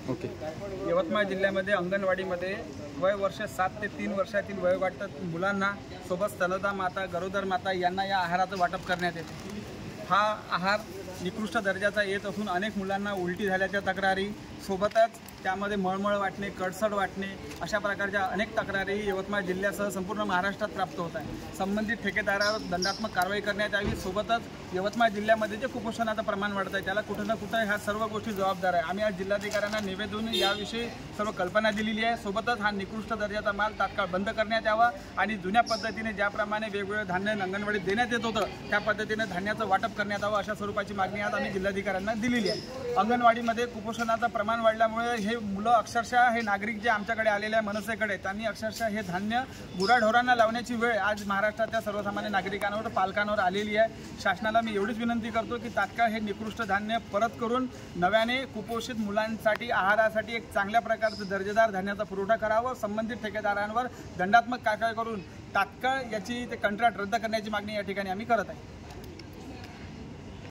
Okay. Yavatmal जिल्ह्यामध्ये अंगणवाडीमध्ये वय वर्ष 7 ते 3 वर्षातील वयोगटात मुलांना सोबत स्तनदा माता, गरोदर माता यांना या आहाराचं वाटप करण्यात येते। हा आहार निकृष्ट दर्जाचा येत असून अनेक मुलांना उलटी झाल्याच्या तक्रारी, सोबतच त्यामध्ये मळमळ वाटणे, कडसड वाटणे अशा प्रकारच्या अनेक तक्रारी यवतमाळ जिल्ह्यासह संपूर्ण महाराष्ट्रात प्राप्त होत आहे। संबंधित ठेकेदारावर दंडात्मक कारवाई करण्यात यावी। सोबतच यवतमाळ जिल्ह्यामध्ये जे कुपोषणाचं प्रमाण वाढत आहे त्याला कुठं ना कुठं ह्या सर्व गोष्टी जबाबदार आहे। आम्ही आज जिल्हाधिकाऱ्यांना निवेदन याविषयी सर्व कल्पना दिलेली आहे। सोबतच हा निकृष्ट दर्जाचा माल तात्काळ बंद करण्यात यावा आणि जुन्या पद्धतीने ज्याप्रमाणे वेगवेगळे धान्य अंगणवाडीत देण्यात येत होतं त्या पद्धतीने धान्याचं वाटप करण्यात यावं अशा स्वरूपाची मागणी आज आम्ही जिल्हाधिकाऱ्यांना दिलेली आहे। अंगणवाडीमध्ये कुपोषणाचं प्रमाण वाढल्यामुळे हे मुलं अक्षरशः हे नागरिक जे आमच्याकडे आलेले आहे मनसेकडे त्यांनी अक्षरशः हे धान्य गुराढोरांना लावण्याची वेळ आज महाराष्ट्रातल्या सर्वसामान्य नागरिकांवर पालकांवर आलेली आहे। शासनाला मी एवढीच विनंती करतो की तात्काळ हे निकृष्ट धान्य परत करून नव्याने कुपोषित मुलांसाठी आहारासाठी एक चांगल्या प्रकारचं दर्जेदार धान्याचा पुरवठा करावा। संबंधित ठेकेदारांवर दंडात्मक कारवाई करून तात्काळ याची ते कंत्राट रद्द करण्याची मागणी या ठिकाणी आम्ही करत आहे।